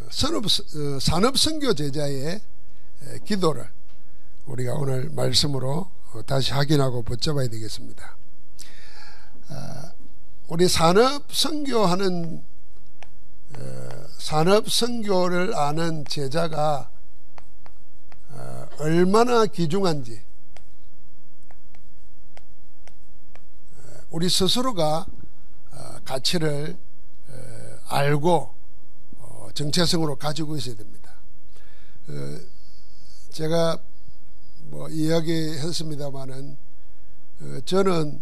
산업선교 제자의 기도를 우리가 오늘 말씀으로 다시 확인하고 붙잡아야 되겠습니다. 우리 산업선교하는 산업선교를 아는 제자가 얼마나 귀중한지 우리 스스로가 가치를 알고 정체성으로 가지고 있어야 됩니다. 제가 뭐 이야기했습니다마는 저는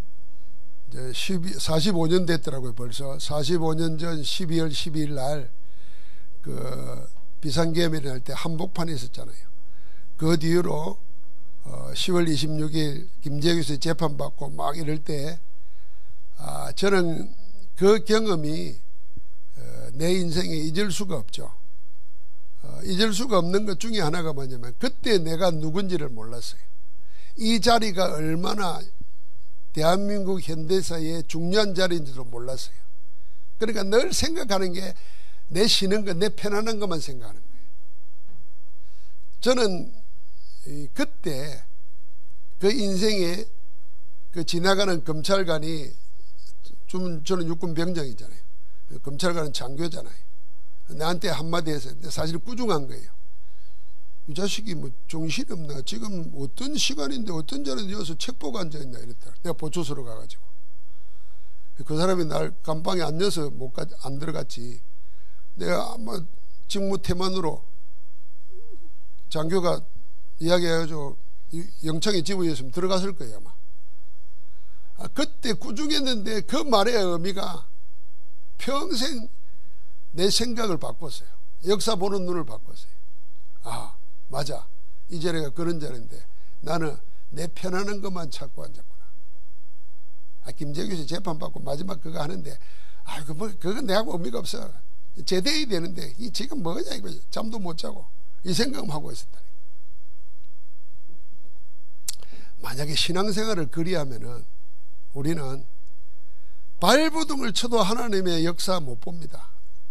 이제 45년 됐더라고요. 벌써 45년 전 12월 12일 날 그 비상계엄이 날 때 한복판에 있었잖아요. 그 뒤로 10월 26일 김재규 씨 재판받고 막 이럴 때 저는 그 경험이 내 인생에 잊을 수가 없죠. 잊을 수가 없는 것 중에 하나가 뭐냐면 그때 내가 누군지를 몰랐어요. 이 자리가 얼마나 대한민국 현대사의 중요한 자리인지도 몰랐어요. 그러니까 늘 생각하는 게 내 쉬는 것, 내 편안한 것만 생각하는 거예요. 저는 그때 그 인생에 그 지나가는 검찰관이 저는 육군병장이잖아요. 검찰관은 장교잖아요. 나한테 한마디 했었는데 사실 꾸중한 거예요. 이 자식이 뭐 정신이 없나, 지금 어떤 시간인데 어떤 자리에 여기서 책 보고 앉아있나 이랬더라. 내가 보초소로 가가지고 그 사람이 날 감방에 앉아서 안 들어갔지. 내가 아마 직무태만으로 장교가 이야기해가지고 영창에 집어였으면 들어갔을 거예요 아마. 그때 꾸중했는데 그 말의 의미가 평생 내 생각을 바꿨어요. 역사 보는 눈을 바꿨어요. 아, 맞아. 이 자리가 그런 자리인데 나는 내 편안한 것만 찾고 앉았구나. 김재규 씨 재판받고 마지막 그거 하는데 그건 내하고 의미가 없어. 제대해야 되는데 이 지금 뭐냐 이거 잠도 못 자고 이 생각만 하고 있었다. 만약에 신앙생활을 그리하면은 우리는 발버둥을 쳐도 하나님의 역사 못 봅니다.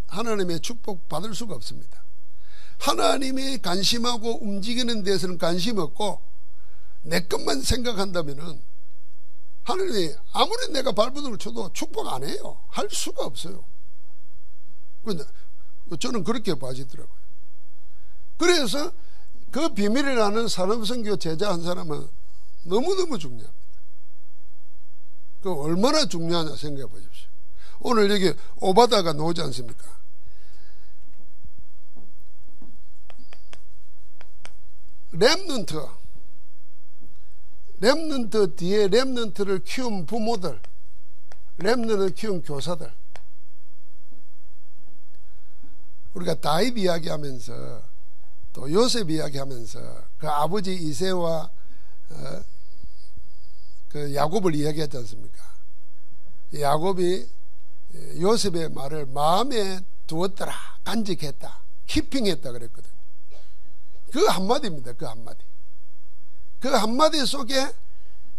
하나님의 축복 받을 수가 없습니다. 하나님이 관심하고 움직이는 데서는 관심 없고 내 것만 생각한다면은 하나님이 아무리 내가 발버둥을 쳐도 축복 안 해요. 할 수가 없어요. 저는 그렇게 봐지더라고요. 그래서 그 비밀을 아는 산업선교 제자 한 사람은 너무너무 중요합니다. 그 얼마나 중요하냐 생각해 보십시오. 오늘 여기 오바다가 나오지 않습니까? 렘넌트 뒤에 렘넌트를 키운 부모들, 렘넌트를 키운 교사들. 우리가 다윗 이야기하면서 또 요셉 이야기하면서 그 아버지 이새와 그 야곱을 이야기하지 않습니까? 야곱이 요셉의 말을 마음에 두었더라, 간직했다, 키핑했다 그랬거든. 그 한마디입니다. 그 한마디. 그 한마디 속에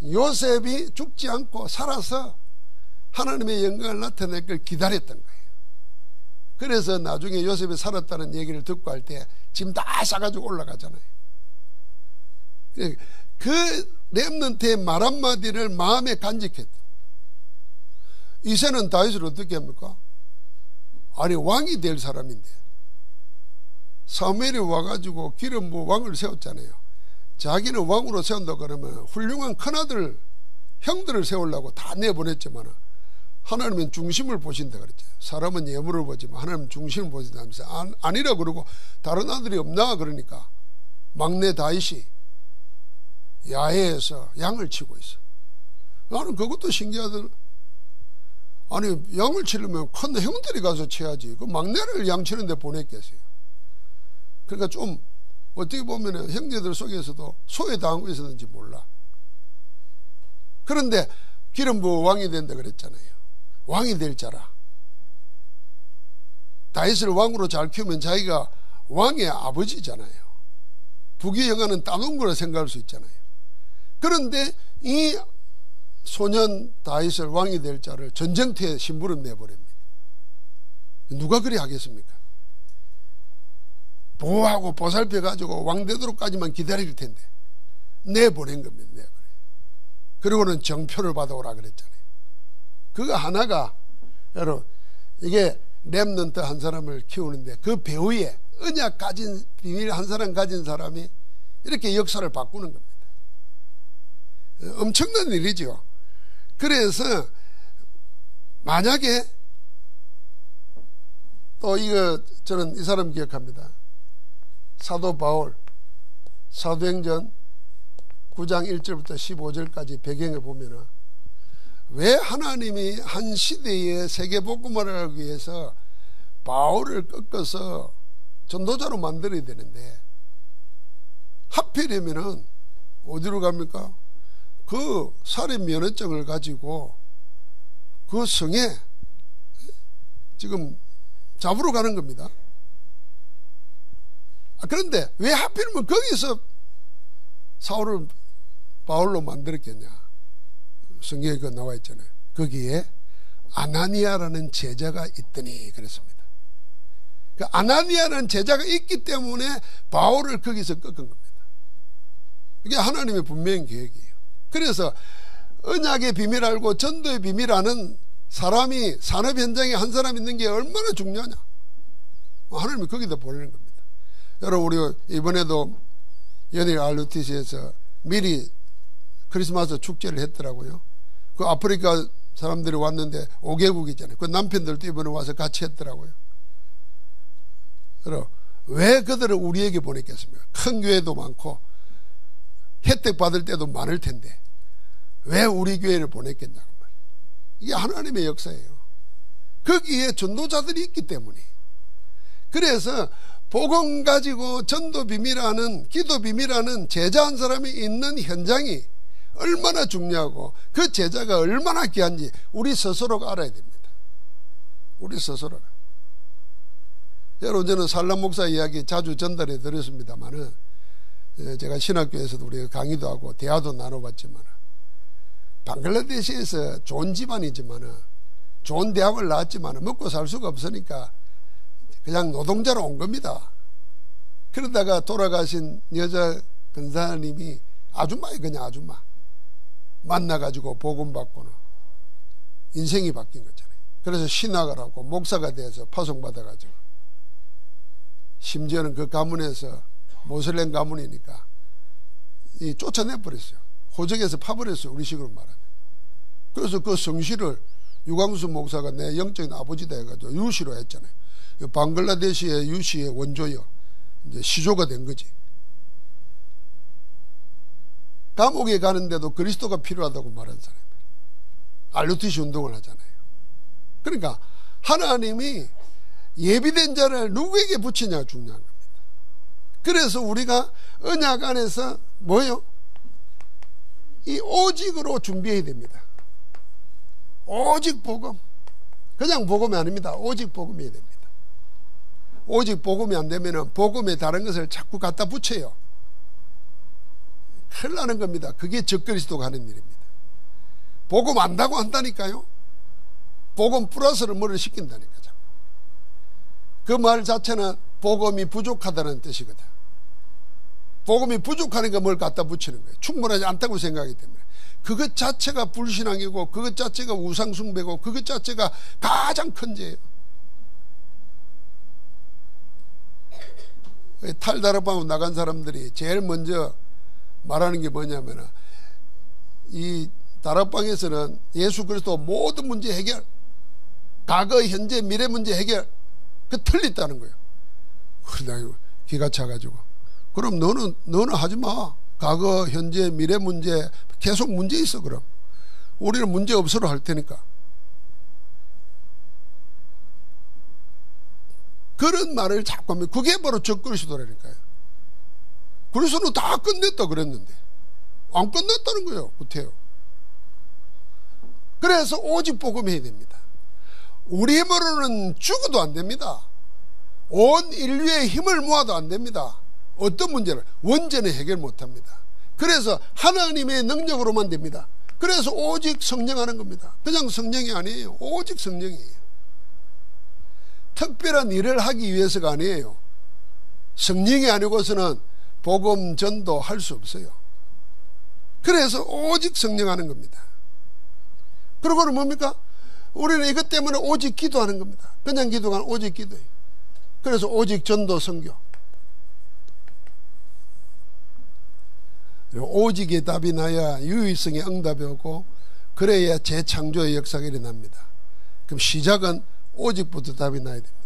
요셉이 죽지 않고 살아서 하나님의 영광을 나타낼 걸 기다렸던 거예요. 그래서 나중에 요셉이 살았다는 얘기를 듣고 할 때 짐 다 싸가지고 올라가잖아요. 그 렘넌트의 말 한마디를 마음에 간직했다. 이새는 다윗을 어떻게 합니까? 아니 왕이 될 사람인데 사무엘이 와가지고 기름 부어 왕을 세웠잖아요. 자기는 왕으로 세운다 그러면 훌륭한 큰아들 형들을 세우려고 다 내보냈지만 하나님은 중심을 보신다 그랬죠. 사람은 예물을 보지만 하나님은 중심을 보신다면서 아니라 그러고 다른 아들이 없나 그러니까 막내 다윗이 야외에서 양을 치고 있어. 나는 그것도 신기하더라. 아니 양을 치려면 큰 형들이 가서 쳐야지. 그 막내를 양 치는데 보냈겠어요. 그러니까 좀 어떻게 보면 형제들 속에서도 소외당하고 있었는지 몰라. 그런데 기름 부어 왕이 된다 그랬잖아요. 왕이 될 자라. 다윗을 왕으로 잘 키우면 자기가 왕의 아버지잖아요. 부귀영화는 따놓은 거라 생각할 수 있잖아요. 그런데 이 소년 다윗을 왕이 될 자를 전쟁터에 심부름 내버립니다. 누가 그리 하겠습니까? 보호하고 보살펴가지고 왕되도록까지만 기다릴 텐데 내보낸 겁니다. 내보내. 그리고는 정표를 받아오라 그랬잖아요. 그거 하나가 여러분 이게 렘넌트 한 사람을 키우는데 그 배후에 언약 가진 비밀 한 사람 가진 사람이 이렇게 역사를 바꾸는 겁니다. 엄청난 일이죠. 그래서 만약에 또 이거 저는 이 사람 기억합니다. 사도 바울 사도행전 9장 1절부터 15절까지 배경에 보면은 왜 하나님이 한 시대에 세계복음을 하기 위해서 바울을 꺾어서 전도자로 만들어야 되는데 하필이면은 어디로 갑니까? 그 살인 면허증을 가지고 그 성에 지금 잡으러 가는 겁니다. 그런데 왜 하필이면 거기서 사울을 바울로 만들었겠냐? 성경에 그 나와 있잖아요. 거기에 아나니아라는 제자가 있더니 그랬습니다. 그 아나니아라는 제자가 있기 때문에 바울을 거기서 꺾은 겁니다. 이게 하나님의 분명한 계획이에요. 그래서 언약의 비밀 알고 전도의 비밀 아는 사람이 산업 현장에 한 사람 있는 게 얼마나 중요하냐. 하나님이 거기다 보내는 겁니다. 여러분 우리 이번에도 연일 RUTC에서 미리 크리스마스 축제를 했더라고요. 그 아프리카 사람들이 왔는데 5개국이잖아요. 그 남편들도 이번에 와서 같이 했더라고요. 그럼 왜 그들을 우리에게 보냈겠습니까? 큰 교회도 많고 혜택 받을 때도 많을 텐데 왜 우리 교회를 보냈겠냐고 말이에요. 이게 하나님의 역사예요. 거기에 전도자들이 있기 때문에. 그래서 복음 가지고 전도 비밀하는 기도 비밀하는 제자 한 사람이 있는 현장이 얼마나 중요하고 그 제자가 얼마나 귀한지 우리 스스로가 알아야 됩니다. 우리 스스로가. 여러분 저는 살람 목사 이야기 자주 전달해 드렸습니다만은 제가 신학교에서도 우리가 강의도 하고 대화도 나눠봤지만 방글라데시에서 좋은 집안이지만은 좋은 대학을 나왔지만은 먹고 살 수가 없으니까 그냥 노동자로 온 겁니다. 그러다가 돌아가신 여자 근사님이 아줌마예요. 그냥 아줌마 만나가지고 복음 받고는 인생이 바뀐 거잖아요. 그래서 신학을 하고 목사가 돼서 파송받아가지고 심지어는 그 가문에서 모슬렘 가문이니까 쫓아내버렸어요. 호적에서 파버렸어요. 우리식으로 말하면. 그래서 그 성씨를 유광수 목사가 내 영적인 아버지다 해가지고 유씨로 했잖아요. 방글라데시의 유씨의 원조요. 이제 시조가 된 거지. 감옥에 가는데도 그리스도가 필요하다고 말한 사람이에요. RUTC 운동을 하잖아요. 그러니까 하나님이 예비된 자를 누구에게 붙이냐가 중요한 겁니다. 그래서 우리가 언약 안에서 뭐예요? 이 오직으로 준비해야 됩니다. 오직 복음. 그냥 복음이 아닙니다. 오직 복음이어야 됩니다. 오직 복음이 안 되면 복음에 다른 것을 자꾸 갖다 붙여요. 큰일 나는 겁니다. 그게 적그리스도가 하는 일입니다. 복음 안다고 한다니까요. 복음 플러스를 뭐를 시킨다니까. 그 말 자체는 복음이 부족하다는 뜻이거든. 복음이 부족하니까 뭘 갖다 붙이는 거예요. 충분하지 않다고 생각하기 때문에. 그것 자체가 불신앙이고 그것 자체가 우상숭배고 그것 자체가 가장 큰 죄예요. 탈다락방으로 나간 사람들이 제일 먼저 말하는 게 뭐냐면 이 다락방에서는 예수 그리스도 모든 문제 해결, 과거 현재 미래 문제 해결 그 틀렸다는 거예요. 나 기가 차가지고 그럼 너는 하지마. 과거 현재 미래 문제 계속 문제 있어. 그럼 우리는 문제 없어로 할 테니까. 그런 말을 자꾸 하면 그게 바로 적그리스도라니까요. 그리스도는 다 끝냈다 그랬는데 안 끝났다는 거예요. 못해요. 그래서 오직 복음해야 됩니다. 우리 힘으로는 죽어도 안 됩니다. 온 인류의 힘을 모아도 안 됩니다. 어떤 문제를 원전에 해결 못합니다. 그래서 하나님의 능력으로만 됩니다. 그래서 오직 성령하는 겁니다. 그냥 성령이 아니에요. 오직 성령이에요. 특별한 일을 하기 위해서가 아니에요. 성령이 아니고서는 복음 전도할 수 없어요. 그래서 오직 성령 하는 겁니다. 그리고는 뭡니까? 우리는 이것 때문에 오직 기도하는 겁니다. 그냥 기도가 아니라 오직 기도예요. 그래서 오직 전도 선교. 오직의 답이 나야 유의성의 응답이 오고, 그래야 재창조의 역사가 일어납니다. 그럼 시작은 오직부터 답이 나야 됩니다.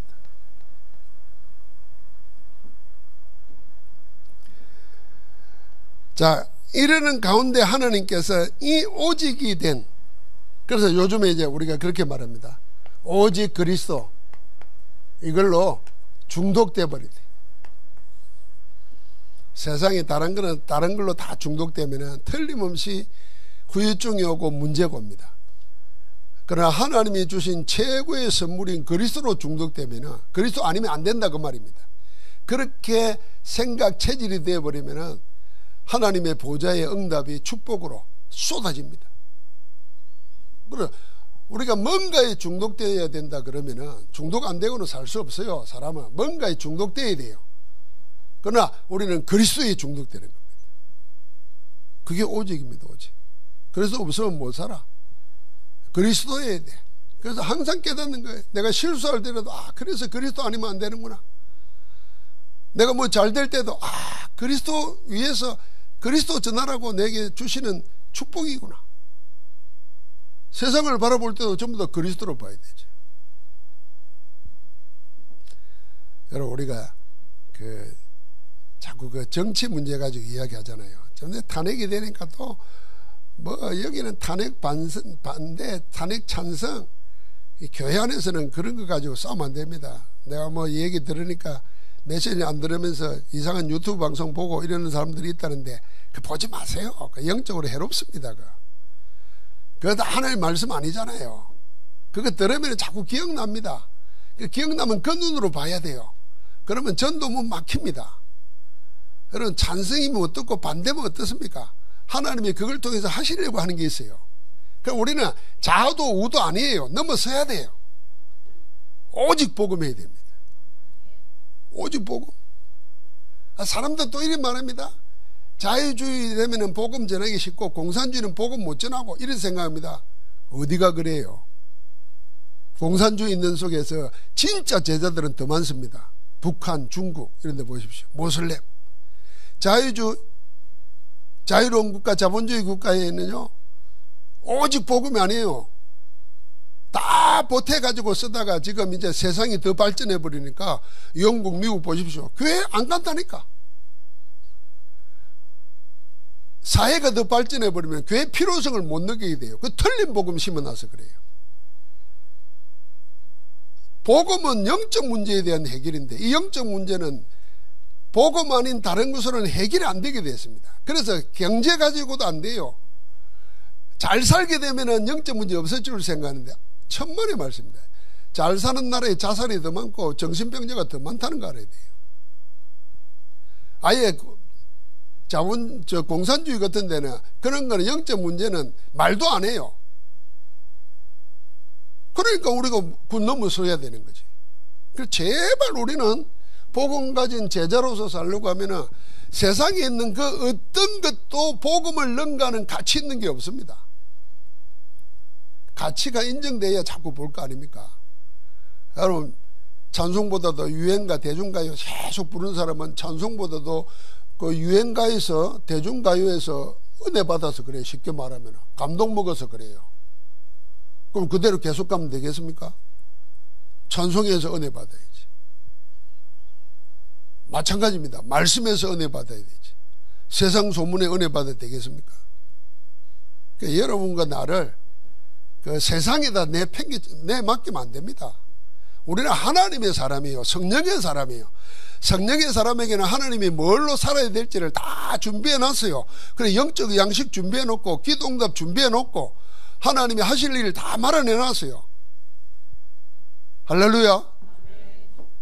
자, 이러는 가운데 하나님께서 이 오직이 된, 그래서 요즘에 이제 우리가 그렇게 말합니다. 오직 그리스도, 이걸로 중독돼 버리대. 세상에 다른 거는 다른 걸로 다 중독되면 틀림없이 후유증이 오고 문제가 옵니다. 그러나 하나님이 주신 최고의 선물인 그리스도로 중독되면 그리스도 아니면 안 된다 그 말입니다. 그렇게 생각 체질이 되어버리면 하나님의 보좌의 응답이 축복으로 쏟아집니다. 그래, 우리가 뭔가에 중독되어야 된다 그러면은 중독 안 되고는 살 수 없어요. 사람은 뭔가에 중독되어야 돼요. 그러나 우리는 그리스도에 중독되는 겁니다. 그게 오직입니다. 오직. 그래서 없으면 못 살아. 그리스도여야 돼. 그래서 항상 깨닫는 거예요. 내가 실수할 때라도 그래서 그리스도 아니면 안 되는구나. 내가 뭐 잘 될 때도 그리스도 위해서 그리스도 전하라고 내게 주시는 축복이구나. 세상을 바라볼 때도 전부 다 그리스도로 봐야 되죠. 여러분, 우리가 자꾸 정치 문제 가지고 이야기하잖아요. 근데 탄핵이 되니까 또 뭐 여기는 탄핵 반대, 탄핵 찬성. 교회 안에서는 그런 거 가지고 싸우면 안 됩니다. 내가 뭐 얘기 들으니까 메시지 안 들으면서 이상한 유튜브 방송 보고 이러는 사람들이 있다는데 보지 마세요. 영적으로 해롭습니다. 그것도 하나님의 말씀 아니잖아요. 그거 들으면 자꾸 기억납니다. 기억나면 그 눈으로 봐야 돼요. 그러면 전도문 막힙니다. 여러분, 찬성이면 어떻고 반대면 어떻습니까? 하나님이 그걸 통해서 하시려고 하는 게 있어요. 그러니까 우리는 좌도 우도 아니에요. 넘어서야 돼요. 오직 복음해야 됩니다. 오직 복음. 사람들 또 이런 말합니다. 자유주의 되면 복음 전하기 쉽고 공산주의는 복음 못 전하고 이런 생각합니다. 어디가 그래요? 공산주의 있는 속에서 진짜 제자들은 더 많습니다. 북한, 중국 이런 데 보십시오. 모슬렘. 자유로운 국가, 자본주의 국가에는요, 오직 복음이 아니에요. 다 보태가지고 쓰다가 지금 이제 세상이 더 발전해 버리니까 영국, 미국 보십시오. 교회 안 간다니까. 사회가 더 발전해 버리면 교회 필요성을 못 느끼게 돼요. 그 틀린 복음 심어놔서 그래요. 복음은 영적 문제에 대한 해결인데 이 영적 문제는 복음 아닌 다른 것으로는 해결이 안 되게 됐습니다. 그래서 경제 가지고도 안 돼요. 잘 살게 되면 영적 문제 없을 줄 생각하는데 천만의 말씀입니다. 잘 사는 나라에 자살이 더 많고 정신병자가 더 많다는 거 알아야 돼요. 아예 공산주의 같은 데는 그런 거는 영적 문제는 말도 안 해요. 그러니까 우리가 군 넘어서야 되는 거지. 그래서 제발 우리는 복음 가진 제자로서 살려고 하면은 세상에 있는 그 어떤 것도 복음을 능가하는 가치 있는 게 없습니다. 가치가 인정돼야 자꾸 볼 거 아닙니까? 여러분, 찬송보다도 유행가, 대중가요 계속 부르는 사람은 찬송보다도 그 유행가에서, 대중가요에서 은혜 받아서 그래요. 쉽게 말하면 감동 먹어서 그래요. 그럼 그대로 계속 가면 되겠습니까? 찬송에서 은혜 받아야지. 마찬가지입니다. 말씀에서 은혜 받아야 되지. 세상 소문에 은혜 받아야 되겠습니까? 그러니까 여러분과 나를 그 세상에다 내맡기면 안 됩니다. 우리는 하나님의 사람이에요. 성령의 사람이에요. 성령의 사람에게는 하나님이 뭘로 살아야 될지를 다 준비해 놨어요. 그래, 영적 양식 준비해 놓고 기도응답 준비해 놓고 하나님이 하실 일을 다 말아내 놨어요. 할렐루야.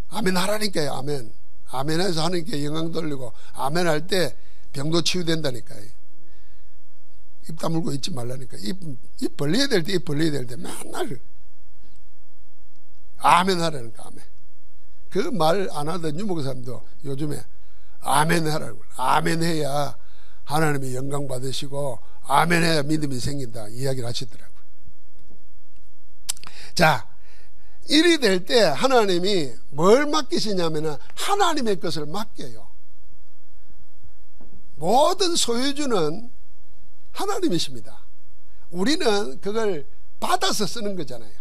아멘 하라니까요. 아멘. 아멘 해서 하나님께 영광 돌리고 아멘 할 때 병도 치유된다니까요. 입 다물고 있지 말라니까. 입 벌려야 될 때 입 벌려야 될 때 맨날 아멘 하라니까. 아멘. 그 말 안 하던 유목 사람도 요즘에 아멘 하라고. 아멘 해야 하나님이 영광 받으시고 아멘 해야 믿음이 생긴다 이야기를 하시더라고요. 자, 일이 될 때 하나님이 뭘 맡기시냐면은 하나님의 것을 맡겨요. 모든 소유주는 하나님이십니다. 우리는 그걸 받아서 쓰는 거잖아요.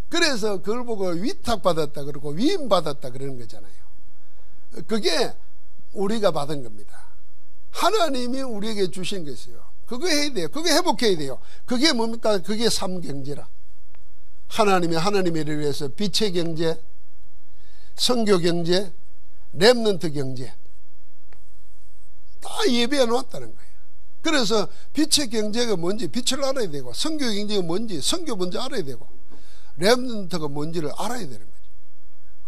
그래서 그걸 보고 위탁받았다 그러고 위임받았다 그러는 거잖아요. 그게 우리가 받은 겁니다. 하나님이 우리에게 주신 것이요. 그거 해야 돼요. 그거 회복해야 돼요. 그게 뭡니까? 그게 삼경제라. 하나님의 일을 위해서 빛의 경제, 선교 경제, 렘넌트 경제 다 예배해 놓았다는 거예요. 그래서 빛의 경제가 뭔지 빛을 알아야 되고, 선교 경제가 뭔지 선교 먼저 알아야 되고, 렘넌트가 뭔지를 알아야 되는 거죠.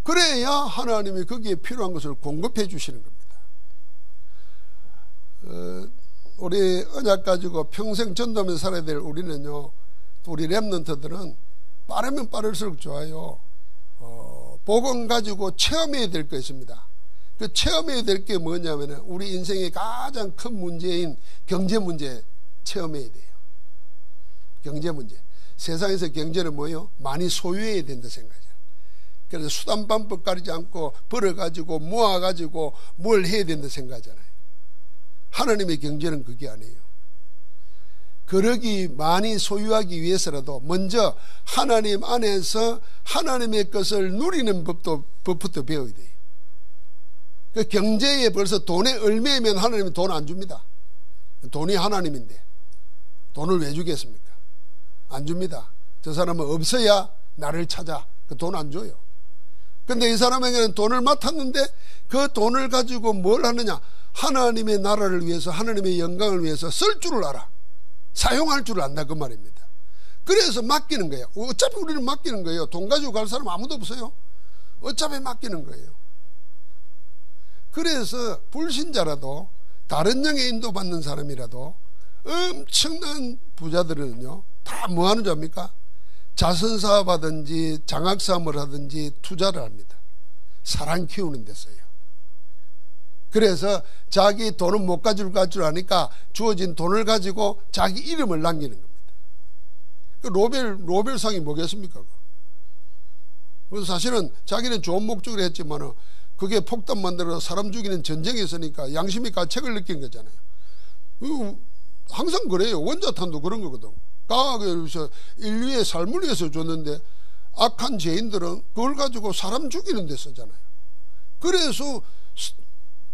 그래야 하나님이 거기에 필요한 것을 공급해 주시는 겁니다. 우리 언약 가지고 평생 전도하면서 살아야 될 우리는요, 우리 렘넌트들은 빠르면 빠를수록 좋아요. 복음 가지고 체험해야 될 거 있습니다. 그 체험해야 될 게 뭐냐면 우리 인생의 가장 큰 문제인 경제 문제 체험해야 돼요. 경제 문제. 세상에서 경제는 뭐예요? 많이 소유해야 된다 생각하잖아요. 그래서 수단방법 가리지 않고 벌어가지고 모아가지고 뭘 해야 된다 생각하잖아요. 하나님의 경제는 그게 아니에요. 그러기 많이 소유하기 위해서라도 먼저 하나님 안에서 하나님의 것을 누리는 법부터 배워야 돼요. 그 경제에 벌써 돈에 얼매면 하나님은 돈 안 줍니다. 돈이 하나님인데 돈을 왜 주겠습니까? 안 줍니다. 저 사람은 없어야 나를 찾아. 그 돈 안 줘요. 근데 이 사람에게는 돈을 맡았는데 그 돈을 가지고 뭘 하느냐? 하나님의 나라를 위해서, 하나님의 영광을 위해서 쓸 줄을 알아. 사용할 줄을 안다 그 말입니다. 그래서 맡기는 거예요. 어차피 우리는 맡기는 거예요. 돈 가지고 갈 사람 아무도 없어요. 어차피 맡기는 거예요. 그래서 불신자라도 다른 영에 인도받는 사람이라도 엄청난 부자들은요 다 뭐하는 줄 압니까? 자선사업하든지 장학사업을 하든지 투자를 합니다. 사람 키우는 데 써요. 그래서 자기 돈은 못 가지고 갈 줄 아니까 주어진 돈을 가지고 자기 이름을 남기는 겁니다. 그 노벨상이 뭐겠습니까? 그래서 사실은 자기는 좋은 목적으로 했지만은 그게 폭탄 만들어서 사람 죽이는 전쟁이 있으니까 양심의 가책을 느낀 거잖아요. 항상 그래요. 원자탄도 그런 거거든. 과학에서 인류의 삶을 위해서 줬는데 악한 죄인들은 그걸 가지고 사람 죽이는 데 쓰잖아요. 그래서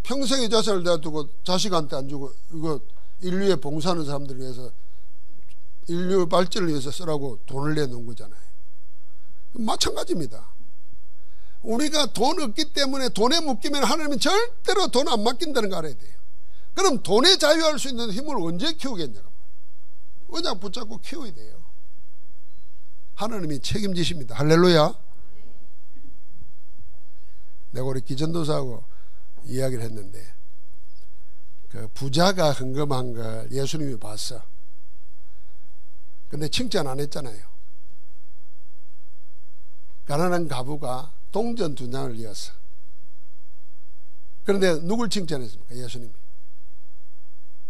평생의 자산을 놔두고 자식한테 안 주고 이거 인류에 봉사하는 사람들을 위해서 인류 발전을 위해서 쓰라고 돈을 내놓은 거잖아요. 마찬가지입니다. 우리가 돈 없기 때문에 돈에 묶이면 하나님은 절대로 돈 안 맡긴다는 거 알아야 돼요. 그럼 돈에 자유할 수 있는 힘을 언제 키우겠냐고. 언약 붙잡고 키워야 돼요. 하나님이 책임지십니다. 할렐루야. 내가 우리 기전도사하고 이야기를 했는데 그 부자가 헌금한 걸 예수님이 봤어. 근데 칭찬 안 했잖아요. 가난한 가부가 동전 2장을 이었어. 그런데 누굴 칭찬했습니까? 예수님이.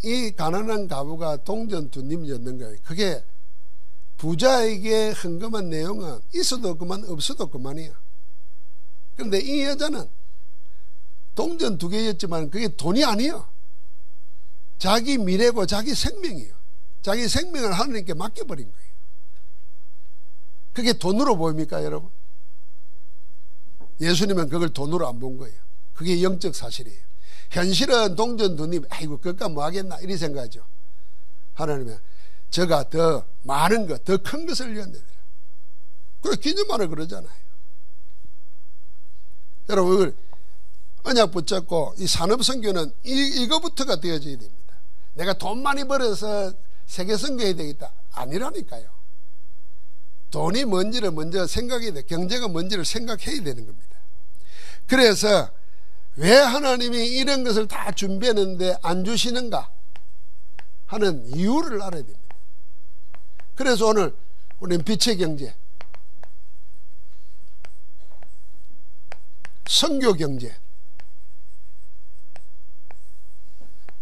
이 가난한 가부가 동전 2님이었는 거예요. 그게 부자에게 헌금한 내용은 있어도 그만 없어도 그만이야. 그런데 이 여자는 동전 2개였지만 그게 돈이 아니에요. 자기 미래고 자기 생명이에요. 자기 생명을 하나님께 맡겨버린 거예요. 그게 돈으로 보입니까 여러분? 예수님은 그걸 돈으로 안 본 거예요. 그게 영적 사실이에요. 현실은 동전 2님 아이고 그것까 뭐 하겠나 이리 생각하죠. 하나님은 저가 더 많은 것, 더 큰 것을 위한다. 그래서 기념하라 그러잖아요. 여러분 언약 붙잡고 이 산업선교는 이거부터가 되어져야 됩니다. 내가 돈 많이 벌어서 세계선교해야 되겠다 아니라니까요. 돈이 뭔지를 먼저 생각해야 돼. 경제가 뭔지를 생각해야 되는 겁니다. 그래서 왜 하나님이 이런 것을 다 준비했는데 안 주시는가 하는 이유를 알아야 됩니다. 그래서 오늘 우리는 빛의 경제, 선교 경제,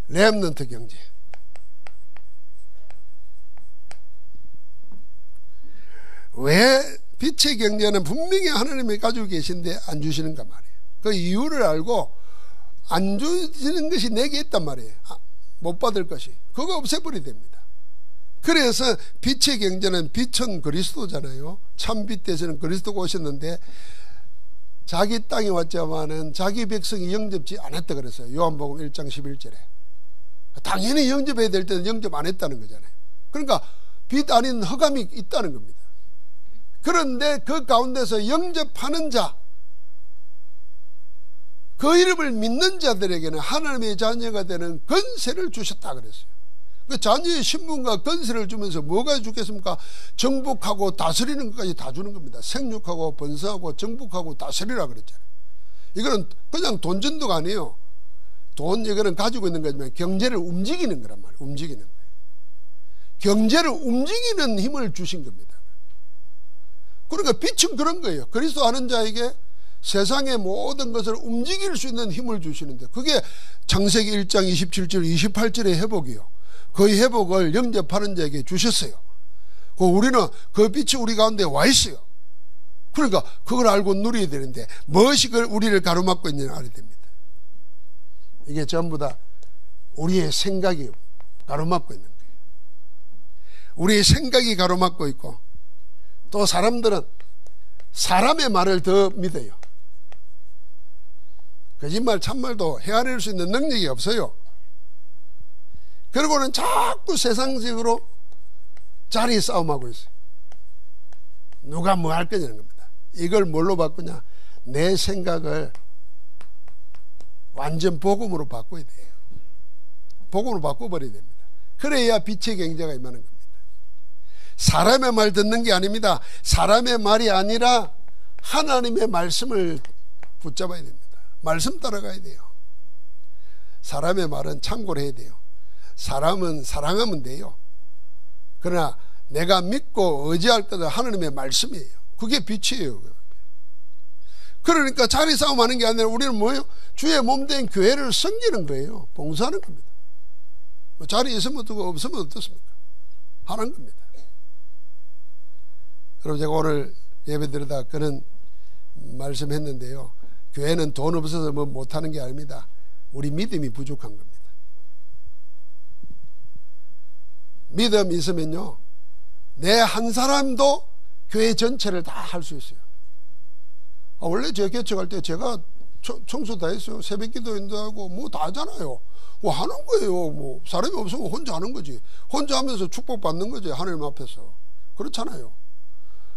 렘넌트 경제. 왜 빛의 경제는 분명히 하나님이 가지고 계신데 안 주시는가 말이에요. 그 이유를 알고 안 주시는 것이 내게 있단 말이에요. 못 받을 것이. 그거 없애버려야 됩니다. 그래서 빛의 경제는 빛은 그리스도잖아요. 참 빛 되시는 그리스도가 오셨는데 자기 땅에 왔지만은 자기 백성이 영접지 않았다 그랬어요. 요한복음 1장 11절에. 당연히 영접해야 될 때는 영접 안 했다는 거잖아요. 그러니까 빛 아닌 흑암이 있다는 겁니다. 그런데 그 가운데서 영접하는 자, 그 이름을 믿는 자들에게는 하나님의 자녀가 되는 권세를 주셨다 그랬어요. 그 자녀의 신분과 권세를 주면서 뭐가 주겠습니까? 정복하고 다스리는 것까지 다 주는 겁니다. 생육하고 번성하고 정복하고 다스리라 그랬잖아요. 이거는 그냥 돈 전도가 아니에요. 돈 이거는 가지고 있는 거지만 경제를 움직이는 거란 말이에요. 움직이는 거예요. 경제를 움직이는 힘을 주신 겁니다. 그러니까 빛은 그런 거예요. 그리스도 아는 자에게 세상의 모든 것을 움직일 수 있는 힘을 주시는데, 그게 창세기 1장 27절 28절의 회복이요. 그 회복을 영접하는 자에게 주셨어요. 우리는 그 빛이 우리 가운데 와 있어요. 그러니까 그걸 알고 누려야 되는데 무엇이 우리를 가로막고 있느냐 알아야 됩니다. 이게 전부 다 우리의 생각이 가로막고 있는 거예요. 우리의 생각이 가로막고 있고, 또 사람들은 사람의 말을 더 믿어요. 거짓말 참말도 헤아릴 수 있는 능력이 없어요. 그리고는 자꾸 세상적으로 자리 싸움하고 있어요. 누가 뭐 할 거냐는 겁니다. 이걸 뭘로 바꾸냐? 내 생각을 완전 복음으로 바꿔야 돼요. 복음으로 바꿔버려야 됩니다. 그래야 빛의 경제가 임하는 겁니다. 사람의 말 듣는 게 아닙니다. 사람의 말이 아니라 하나님의 말씀을 붙잡아야 됩니다. 말씀 따라가야 돼요. 사람의 말은 참고를 해야 돼요. 사람은 사랑하면 돼요. 그러나 내가 믿고 의지할 것은 하나님의 말씀이에요. 그게 빛이에요. 그러니까 자리 싸움하는 게 아니라 우리는 뭐예요? 주의 몸된 교회를 섬기는 거예요. 봉사하는 겁니다. 자리 있으면 어떻고 없으면 어떻습니까? 하는 겁니다. 여러분, 제가 오늘 예배 드리다 그런 말씀했는데요. 교회는 돈 없어서 뭐 못하는 게 아닙니다. 우리 믿음이 부족한 겁니다. 믿음이 있으면요, 내 한 사람도 교회 전체를 다 할 수 있어요. 원래 제가 개척할 때 제가 청소 다 했어요. 새벽 기도 인도하고 뭐 다 하잖아요. 뭐 하는 거예요. 뭐 사람이 없으면 혼자 하는 거지. 혼자 하면서 축복받는 거지, 하나님 앞에서. 그렇잖아요.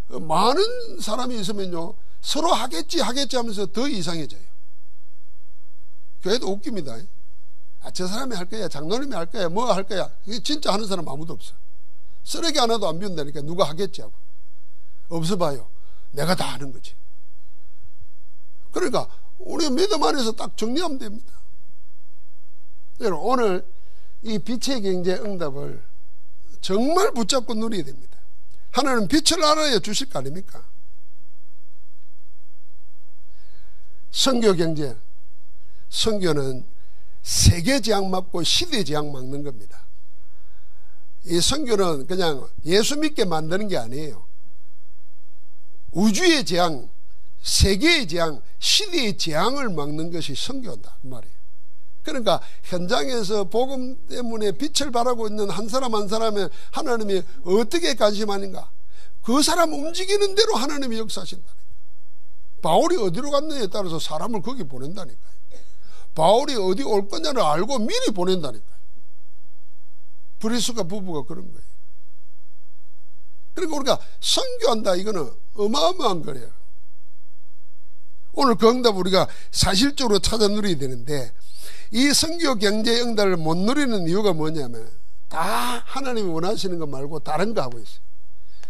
많은 사람이 있으면요, 서로 하겠지 하면서 더 이상해져요. 교회도 웃깁니다. 저 사람이 할 거야, 장로님이 할 거야, 뭐 할 거야. 이게 진짜 하는 사람 아무도 없어. 쓰레기 하나도 안 비운다니까 누가 하겠지 하고. 없어 봐요. 내가 다 하는 거지. 그러니까 우리 믿음 안에서 딱 정리하면 됩니다. 여러분, 오늘 이 빛의 경제 응답을 정말 붙잡고 누려야 됩니다. 하나님은 빛을 알아야 주실 거 아닙니까? 선교 경제, 선교는 세계 재앙 막고 시대 재앙 막는 겁니다. 이 선교는 그냥 예수 믿게 만드는 게 아니에요. 우주의 재앙, 세계의 재앙, 시대의 재앙을 막는 것이 선교다 그 말이에요. 그러니까 현장에서 복음 때문에 빛을 발하고 있는 한 사람 한 사람에 하나님이 어떻게 관심하는가? 그 사람 움직이는 대로 하나님이 역사하신다니까요. 바울이 어디로 갔느냐에 따라서 사람을 거기 보낸다니까요. 바울이 어디 올 거냐를 알고 미리 보낸다니까요. 브리스가 부부가 그런 거예요. 그러니까 우리가 선교한다, 이거는 어마어마한 거예요. 오늘 그 응답 우리가 사실적으로 찾아 누려야 되는데, 이 선교 경제 응답을 못 누리는 이유가 뭐냐면 다 하나님이 원하시는 것 말고 다른 거 하고 있어요.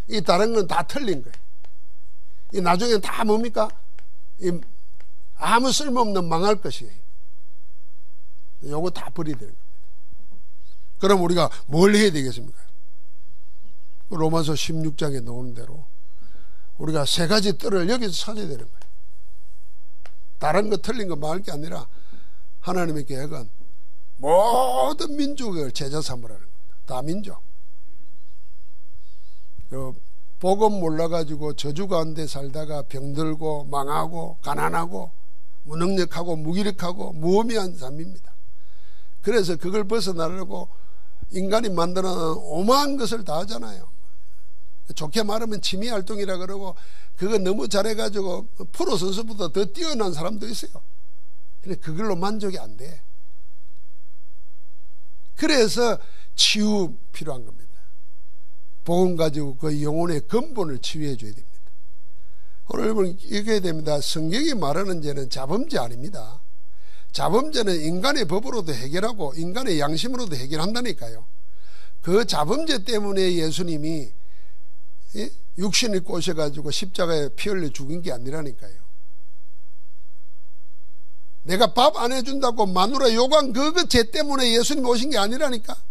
이 다른 건 다 틀린 거예요. 이 나중엔 다 뭡니까? 이 아무 쓸모없는 망할 것이에요. 요거 다 버려야 되는 겁니다. 그럼 우리가 뭘 해야 되겠습니까? 로마서 16장에 나오는 대로 우리가 세 가지 뜰을 여기서 찾아야 되는 거예요. 다른 거 틀린 거 말할 게 아니라 하나님의 계획은 모든 민족을 제자 삼으라는 겁니다. 다민족. 복음 몰라가지고 저주 가운데 살다가 병들고 망하고 가난하고 무능력하고 무기력하고 무의미한 삶입니다. 그래서 그걸 벗어나려고 인간이 만드는 오만한 것을 다 하잖아요. 좋게 말하면 취미활동이라 그러고 그거 너무 잘해가지고 프로 선수보다 더 뛰어난 사람도 있어요. 근데 그걸로 만족이 안 돼. 그래서 치유 필요한 겁니다. 복음 가지고 그 영혼의 근본을 치유해 줘야 됩니다. 오늘 여러분 읽어야 됩니다. 성경이 말하는 죄는 자범죄 아닙니다. 자범죄는 인간의 법으로도 해결하고 인간의 양심으로도 해결한다니까요. 그 자범죄 때문에 예수님이 육신을 꼬셔가지고 십자가에 피 흘려 죽인 게 아니라니까요. 내가 밥 안 해준다고 마누라 요구한 그 죄 때문에 예수님이 오신 게 아니라니까.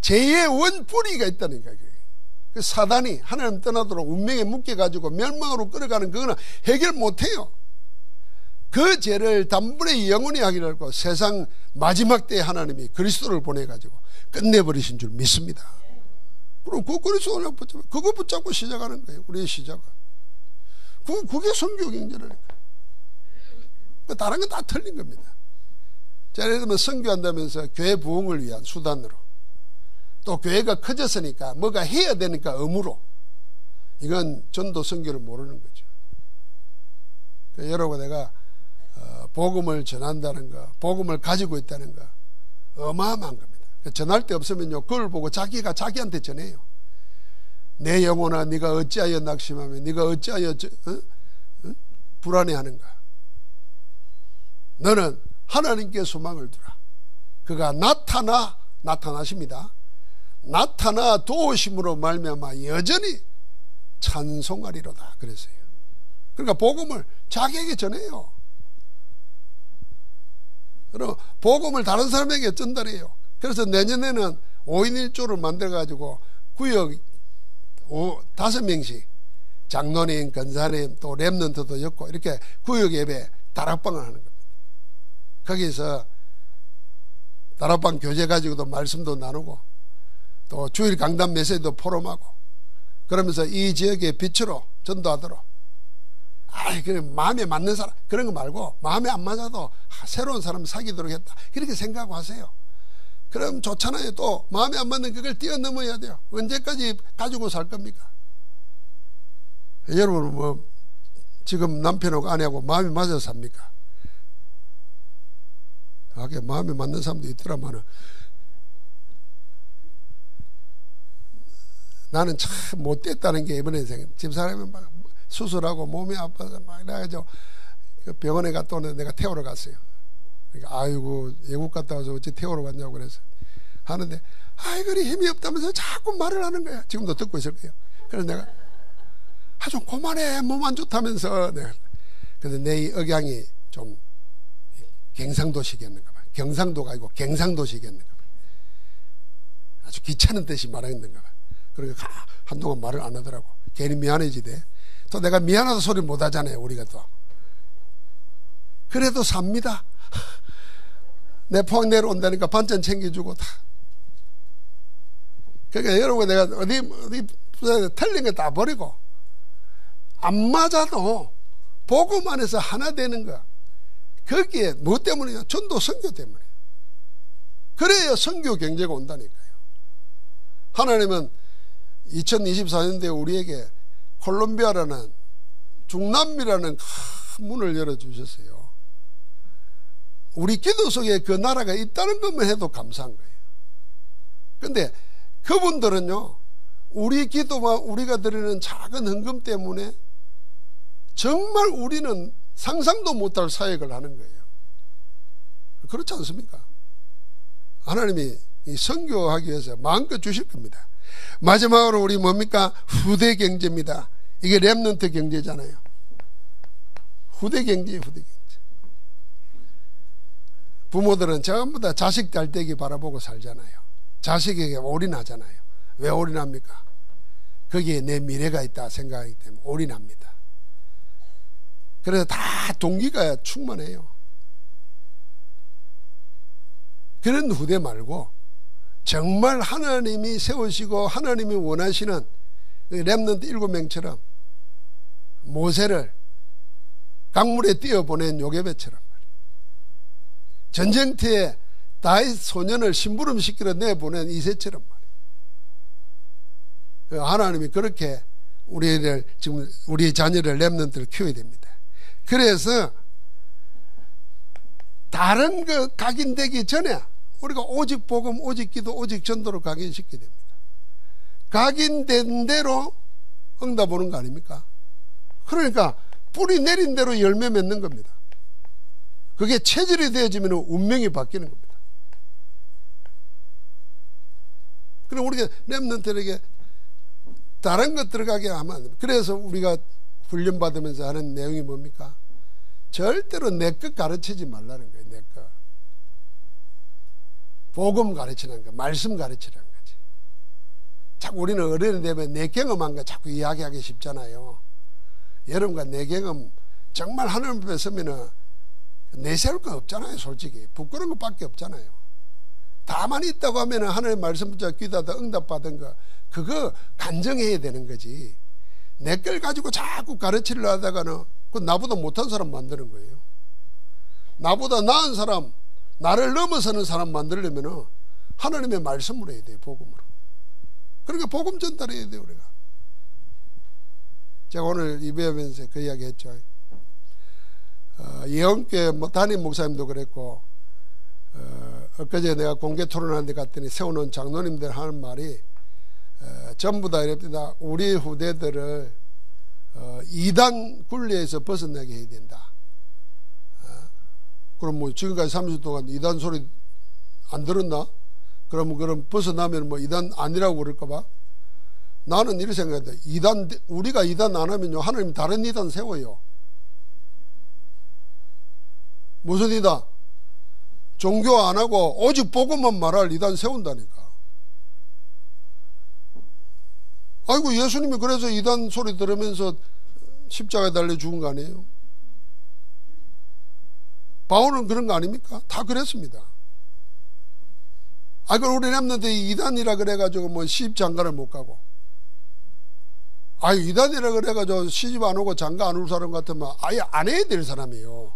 죄의 원뿌리가 있다니까요. 그 사단이 하나님 떠나도록 운명에 묶여가지고 멸망으로 끌어가는 그거는 해결 못해요. 그 죄를 단번에 영원히 하기로 세상 마지막 때에 하나님이 그리스도를 보내가지고 끝내버리신 줄 믿습니다. 그럼 그 그리스도를 붙잡고 그거 붙잡고 시작하는 거예요. 우리의 시작은. 그게 선교 경제라니까. 다른 건 다 틀린 겁니다. 자, 예를 들면 선교한다면서 교회 부흥을 위한 수단으로, 또 교회가 커졌으니까 뭐가 해야 되니까 의무로, 이건 전도 선교를 모르는 거죠. 그러니까 여러분, 내가 복음을 전한다는 거, 복음을 가지고 있다는 거 어마어마한 겁니다. 전할 데 없으면요, 그걸 보고 자기가 자기한테 전해요. 내 영혼아, 네가 어찌하여 낙심하며 네가 어찌하여 불안해하는가. 너는 하나님께 소망을 두라. 그가 나타나십니다. 나타나 도우심으로 말미암아 여전히 찬송하리로다 그랬어요. 그러니까 복음을 자기에게 전해요. 그럼 복음을 다른 사람에게 전달해요. 그래서 내년에는 5인 1조를 만들어 가지고 구역 5명씩 장로님, 권사님, 또 렘넌트도 엮고 이렇게 구역 예배 다락방을 하는 겁니다. 거기서 다락방 교제 가지고도 말씀도 나누고 또 주일 강단 메시지도 포럼하고 그러면서 이 지역의 빛으로 전도하도록. 그래 마음에 맞는 사람 그런 거 말고 마음에 안 맞아도 새로운 사람 사귀도록 했다 그렇게 생각하고 하세요. 그럼 좋잖아요. 또 마음에 안 맞는 그걸 뛰어넘어야 돼요. 언제까지 가지고 살 겁니까? 여러분 뭐 지금 남편하고 아내하고 마음이 맞아서 삽니까? 마음에 맞는 사람도 있더라마는 나는 참 못됐다는 게 이번에 집사람이 막 수술하고 몸이 아파서 막 이래가지고 병원에 갔다 오는데 내가 태우러 갔어요. 그러니까 아이고 외국 갔다 와서 어찌 태우러 갔냐고 그래서 하는데 그리 힘이 없다면서 자꾸 말을 하는 거야. 지금도 듣고 있을 거예요. 그래서 내가 좀 그만해 몸 안 좋다면서 내가 근데 내 억양이 좀 경상도식이었는가 봐. 경상도가 아니고 경상도식이었는가 봐. 아주 귀찮은 뜻이 말하겠는가 봐. 그러니까 한동안 말을 안 하더라고. 괜히 미안해지대. 또 내가 미안하다 소리 못 하잖아요. 우리가 또 그래도 삽니다. 내 포항 내려온다니까 반찬 챙겨주고 다. 그러니까 여러분 내가 어디 틀린 거 다 버리고 안 맞아도 복음 안에서 하나 되는 거. 거기에 뭐 때문이냐? 전도 선교 때문에. 그래야 선교 경제가 온다니까요. 하나님은 2024년도에 우리에게 콜롬비아라는 중남미라는 큰 문을 열어주셨어요. 우리 기도 속에 그 나라가 있다는 것만 해도 감사한 거예요. 근데 그분들은요, 우리 기도와 우리가 드리는 작은 헌금 때문에 정말 우리는 상상도 못할 사역을 하는 거예요. 그렇지 않습니까? 하나님이 이 선교하기 위해서 마음껏 주실 겁니다. 마지막으로 우리 뭡니까? 후대 경제입니다. 이게 렘넌트 경제잖아요. 후대 경제예요, 후대 경제. 부모들은 전부 다 자식 잘되기 바라보고 살잖아요. 자식에게 올인하잖아요. 왜 올인합니까? 거기에 내 미래가 있다 생각하기 때문에 올인합니다. 그래서 다 동기가 충만해요. 그런 후대 말고 정말 하나님이 세우시고 하나님이 원하시는 렘넌트 7명처럼 모세를 강물에 띄어보낸 요게벳처럼 전쟁터에 다윗 소년을 심부름시키러 내보낸 이새처럼 말이에요. 하나님이 그렇게 우리를 지금 우리 자녀를 렘넌트를 키워야 됩니다. 그래서 다른 거 각인되기 전에 우리가 오직 복음, 오직 기도, 오직 전도로 각인시켜야 됩니다. 각인된 대로 응답 오는 거 아닙니까? 그러니까 뿌리 내린 대로 열매 맺는 겁니다. 그게 체질이 되어지면 운명이 바뀌는 겁니다. 그럼 우리가 렘넌트에게 다른 것 들어가게 하면 안 됩니다. 그래서 우리가 훈련받으면서 하는 내용이 뭡니까? 절대로 내 것 가르치지 말라는 거예요. 내 것. 복음 가르치는 거, 말씀 가르치는 거지. 자꾸 우리는 어른이 되면 내 경험한 거 자꾸 이야기하기 쉽잖아요. 여러분과 내 경험 정말 하나님 앞에 서면은 내세울 거 없잖아요. 솔직히 부끄러운 것밖에 없잖아요. 다만 있다고 하면은 하나님 말씀 붙잡아 귀다다 응답받은 거 그거 간증해야 되는 거지. 내 걸 가지고 자꾸 가르치려 하다가는 그 나보다 못한 사람 만드는 거예요. 나보다 나은 사람, 나를 넘어서는 사람 만들려면은 하나님의 말씀으로 해야 돼요. 복음으로. 그러니까 복음 전달해야 돼요. 우리가. 제가 오늘 예배하면서 그 이야기 했죠. 예언교회 담임 목사님도 그랬고 엊그제 내가 공개 토론하는 데 갔더니 세워놓은 장로님들 하는 말이 전부 다 이랬다. 우리 후대들을 이단 굴레에서 벗어나게 해야 된다. 그럼 뭐 지금까지 30년 동안 이단 소리 안 들었나? 그럼 벗어나면 뭐 이단 아니라고 그럴까봐? 나는 이렇게 생각한다. 우리가 이단 안 하면요 하나님 다른 이단 세워요. 무슨 이단? 종교 안 하고 오직 복음만 말할 이단 세운다니까. 아이고 예수님이 그래서 이단 소리 들으면서 십자가에 달려 죽은 거 아니에요? 바울은 그런 거 아닙니까? 다 그랬습니다. 그럼 우리 렘넌트 이단이라 그래가지고 뭐 시집 장가를 못 가고 이단이라 그래가지고 시집 안 오고 장가 안 올 사람 같으면 아예 안 해야 될 사람이에요.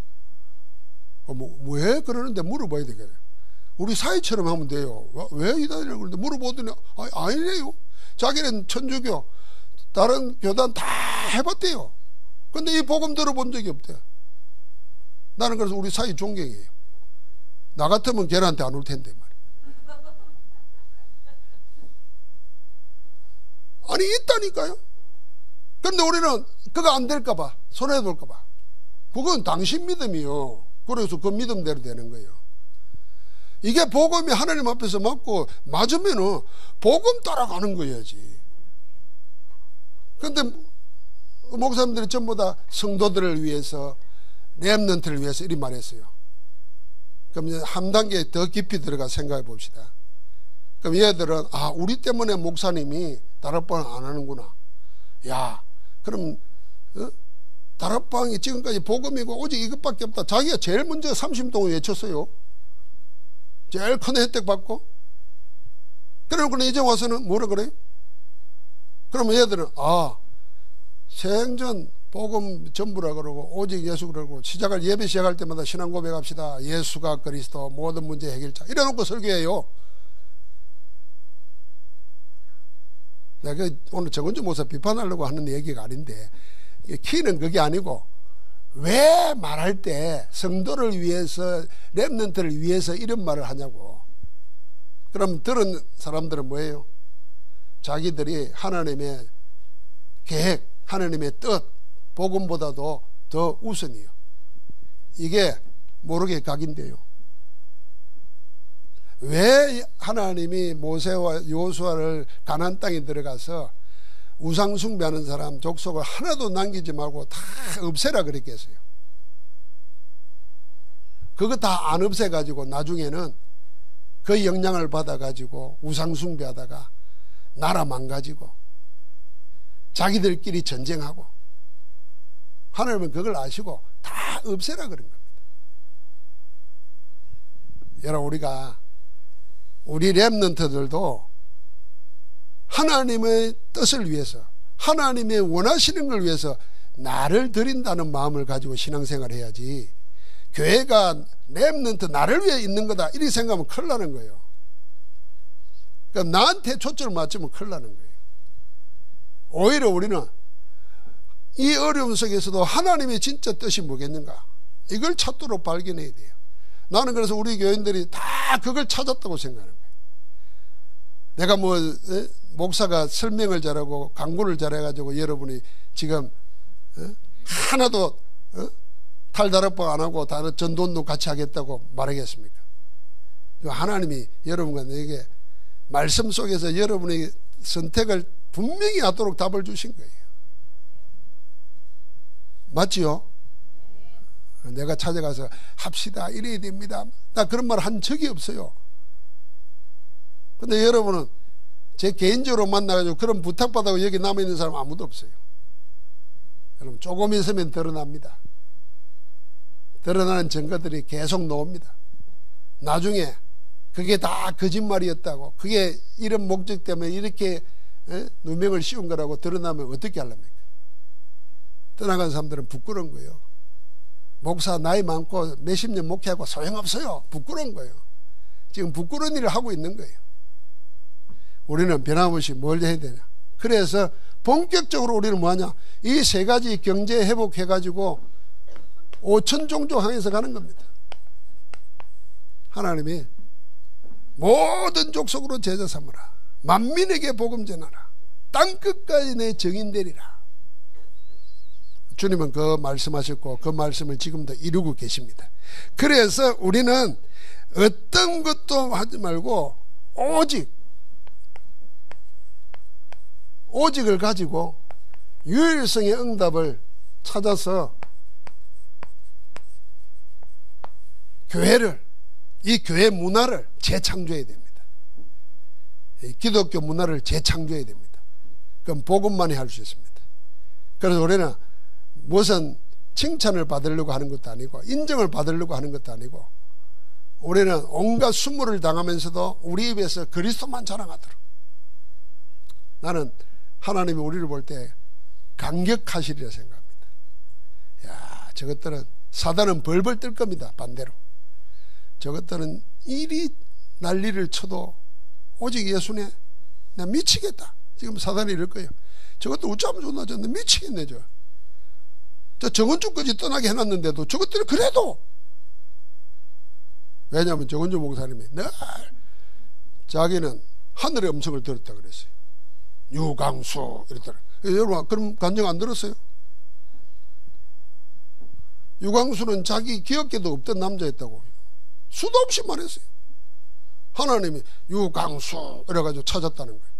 왜 그러는데 물어봐야 되겠네. 우리 사이처럼 하면 돼요. 왜 이단이라고 그러는데 물어보더니 아니래요. 자기는 천주교 다른 교단 다 해봤대요. 근데 이 복음 들어본 적이 없대요. 나는 그래서 우리 사이 존경해요. 나 같으면 걔한테 안 올 텐데 말이에요. 아니 있다니까요. 그런데 우리는 그거 안 될까봐 손해볼까봐 그건 당신 믿음이요. 그래서 그 믿음대로 되는 거예요. 이게 복음이 하나님 앞에서 맞으면은 복음 따라가는 거야지. 그런데 목사님들이 전부 다 성도들을 위해서 렘넌트를 위해서 이리 말했어요. 그럼 이제 한 단계 더 깊이 들어가 생각해 봅시다. 그럼 얘들은 우리 때문에 목사님이 다락방을 안 하는구나. 야 그럼 다락방이 지금까지 복음이고 오직 이것밖에 없다. 자기가 제일 먼저 30동을 외쳤어요. 제일 큰 혜택 받고. 그러고 이제 와서는 뭐라 그래? 그러면 얘들은 생전 복음 전부라 그러고 오직 예수 그러고 예배 시작할 때마다 신앙 고백합시다. 예수가 그리스도 모든 문제 해결자 이래놓고 설교해요. 내가 오늘 정은주 목사 비판하려고 하는 얘기가 아닌데 키는 그게 아니고 왜 말할 때 성도를 위해서 렘넌트를 위해서 이런 말을 하냐고. 그럼 들은 사람들은 뭐예요? 자기들이 하나님의 계획, 하나님의 뜻, 복음보다도 더 우선이에요. 이게 모르게 각인돼요. 왜 하나님이 모세와 여호수아를 가나안 땅에 들어가서 우상 숭배하는 사람 족속을 하나도 남기지 말고 다 없애라 그랬겠어요. 그거 다 안 없애가지고 나중에는 그 영향을 받아가지고 우상 숭배하다가 나라 망가지고 자기들끼리 전쟁하고 하나님은 그걸 아시고 다 없애라 그런 겁니다. 여러분, 우리가 우리 렘넌트들도 하나님의 뜻을 위해서, 하나님의 원하시는 걸 위해서 나를 드린다는 마음을 가지고 신앙생활을 해야지, 교회가 렘넌트 나를 위해 있는 거다 이렇게 생각하면 큰일 나는 거예요. 그러니까 나한테 초점을 맞추면 큰일 나는 거예요. 오히려 우리는 이 어려움 속에서도 하나님의 진짜 뜻이 뭐겠는가, 이걸 찾도록 발견해야 돼요. 나는 그래서 우리 교인들이 다 그걸 찾았다고 생각하는 거예요. 내가 목사가 설명을 잘하고 강구를 잘해가지고 여러분이 지금 하나도 탈다락방 안 하고 다른 전도운동 같이 하겠다고 말하겠습니까? 하나님이 여러분과 내게 말씀 속에서 여러분의 선택을 분명히 하도록 답을 주신 거예요. 맞지요? 내가 찾아가서 합시다 이래야 됩니다, 나 그런 말 한 적이 없어요. 근데 여러분은 제 개인적으로 만나가지고 그런 부탁받아서 여기 남아있는 사람 아무도 없어요. 여러분, 조금 있으면 드러납니다. 드러나는 증거들이 계속 나옵니다. 나중에 그게 다 거짓말이었다고, 그게 이런 목적 때문에 이렇게 누명을 씌운 거라고 드러나면 어떻게 하렵니까? 떠나간 사람들은 부끄러운 거예요. 목사 나이 많고 몇십 년 목회하고 소용없어요. 부끄러운 거예요. 지금 부끄러운 일을 하고 있는 거예요. 우리는 변함없이 뭘 해야 되냐. 그래서 본격적으로 우리는 뭐하냐, 이 세 가지 경제 회복해가지고 5천 종족 향해서 가는 겁니다. 하나님이 모든 족속으로 제자 삼으라, 만민에게 복음 전하라, 땅끝까지 내 증인 되리라. 주님은 그 말씀하셨고 그 말씀을 지금도 이루고 계십니다. 그래서 우리는 어떤 것도 하지 말고 오직을 가지고 유일성의 응답을 찾아서 교회를, 이 교회 문화를 재창조해야 됩니다. 이 기독교 문화를 재창조해야 됩니다. 그럼 복음만이 할 수 있습니다. 그래서 우리는 무슨 칭찬을 받으려고 하는 것도 아니고 인정을 받으려고 하는 것도 아니고, 우리는 온갖 수모를 당하면서도 우리 입에서 그리스도만 자랑하도록, 나는 하나님이 우리를 볼 때 감격하시리라 생각합니다. 야, 저것들은, 사단은 벌벌 뜰 겁니다. 반대로 저것들은 이리 난리를 쳐도 오직 예수네, 나 미치겠다. 지금 사단이 이럴 거예요. 저것도 어쩌면 좋나, 저는 미치겠네. 저 정은주까지 떠나게 해놨는데도 저것들은 그래도, 왜냐하면 정은주 목사님이 늘 자기는 하늘의 음성을 들었다 그랬어요. 유광수 이랬더라. 여러분, 그럼 간증 안 들었어요? 유광수는 자기 기억에도 없던 남자였다고 수도 없이 말했어요. 하나님이 유광수 이래가지고 찾았다는 거예요.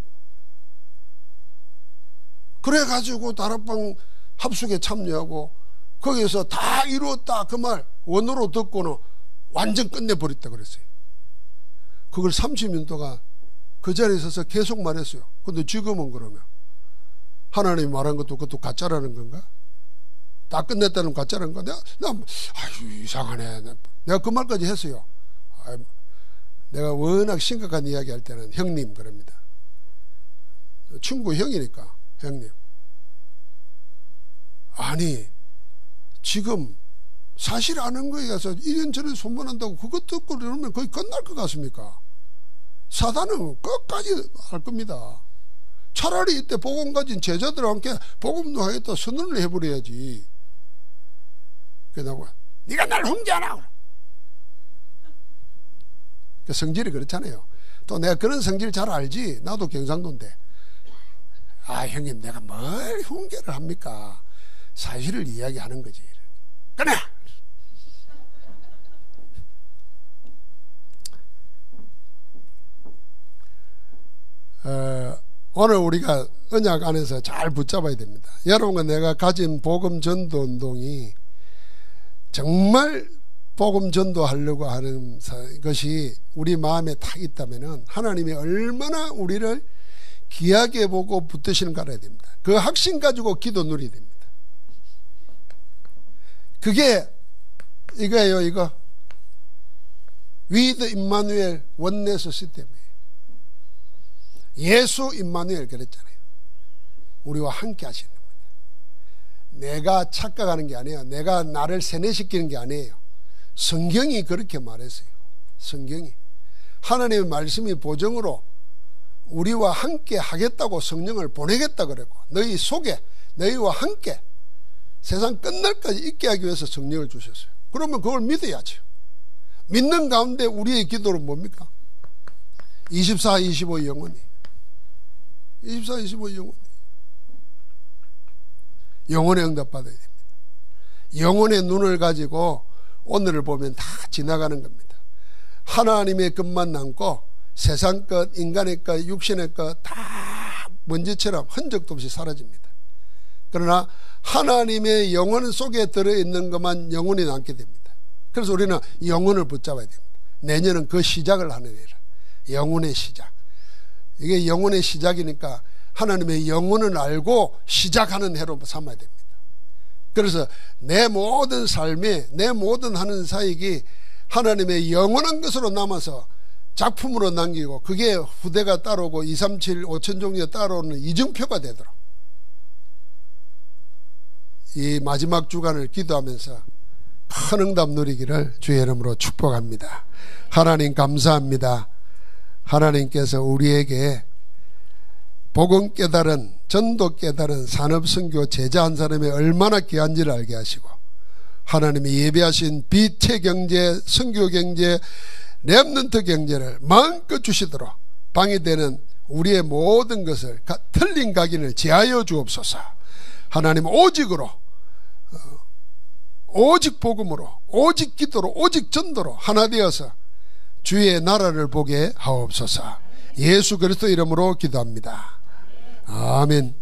그래가지고 다락방 합숙에 참여하고 거기서 다 이루었다 그 말 원어로 듣고는 완전 끝내버렸다 그랬어요. 그걸 30년 동안 그 자리에 서서 계속 말했어요. 근데 지금은 그러면 하나님이 말한 것도 그것도 가짜라는 건가? 다 끝냈다는 가짜라는 건가? 아유, 이상하네. 내가 그 말까지 했어요. 내가 워낙 심각한 이야기 할 때는 형님 그럽니다. 친구 형이니까 형님. 아니, 지금 사실 아는 거에 가서 이런저런 소문한다고 그것 듣고 그러면 거의 끝날 것 같습니까? 사단은 끝까지 할 겁니다. 차라리 이때 복음 가진 제자들과 함께 복음도 하겠다 선언을 해버려야지. 그러고 네가 날 훈계하나. 그 성질이 그렇잖아요. 또 내가 그런 성질 잘 알지. 나도 경상도인데. 아, 형님, 내가 뭘 훈계를 합니까? 사실을 이야기하는 거지. 그래. 오늘 우리가 언약 안에서 잘 붙잡아야 됩니다. 여러분과 내가 가진 복음 전도 운동이 정말 복음 전도하려고 하는 것이 우리 마음에 탁 있다면 하나님이 얼마나 우리를 귀하게 보고 붙드시는가 알아야 됩니다. 그 확신 가지고 기도 누려야 됩니다. 그게 이거예요. 이거 with 임마누엘 원네스 시스템이에요. 예수 임마누엘 그랬잖아요. 우리와 함께 하시는 겁니다. 내가 착각하는 게 아니에요. 내가 나를 세뇌시키는 게 아니에요. 성경이 그렇게 말했어요. 성경이 하나님의 말씀이 보정으로 우리와 함께 하겠다고 성령을 보내겠다 그랬고, 너희 속에 너희와 함께 세상 끝날까지 있게 하기 위해서 성령을 주셨어요. 그러면 그걸 믿어야죠. 믿는 가운데 우리의 기도는 뭡니까? 24, 25 영원히, 24, 25 영원히 영혼의 응답 받아야 됩니다. 영혼의 눈을 가지고 오늘을 보면 다 지나가는 겁니다. 하나님의 것만 남고 세상 것, 인간의 것, 육신의 것 다 먼지처럼 흔적도 없이 사라집니다. 그러나 하나님의 영혼 속에 들어있는 것만 영혼이 남게 됩니다. 그래서 우리는 영혼을 붙잡아야 됩니다. 내년은 그 시작을 하는 해라. 영혼의 시작. 이게 영혼의 시작이니까 하나님의 영혼을 알고 시작하는 해로 삼아야 됩니다. 그래서 내 모든 삶에, 내 모든 하는 사역이 하나님의 영원한 것으로 남아서 작품으로 남기고, 그게 후대가 따라오고 2, 3, 7, 5천 종류가 따라오는 이정표가 되도록 이 마지막 주간을 기도하면서 큰 응답 누리기를 주의 이름으로 축복합니다. 하나님 감사합니다. 하나님께서 우리에게 복음 깨달은, 전도 깨달은 산업선교 제자 한 사람이 얼마나 귀한지를 알게 하시고, 하나님이 예배하신 빛의 경제, 선교 경제, 렘넌트 경제를 마음껏 주시도록 방해되는 우리의 모든 것을 틀린 각인을 제하여 주옵소서. 하나님 오직으로, 오직 복음으로, 오직 기도로, 오직 전도로 하나 되어서 주의 나라를 보게 하옵소서. 예수 그리스도 이름으로 기도합니다. 아멘.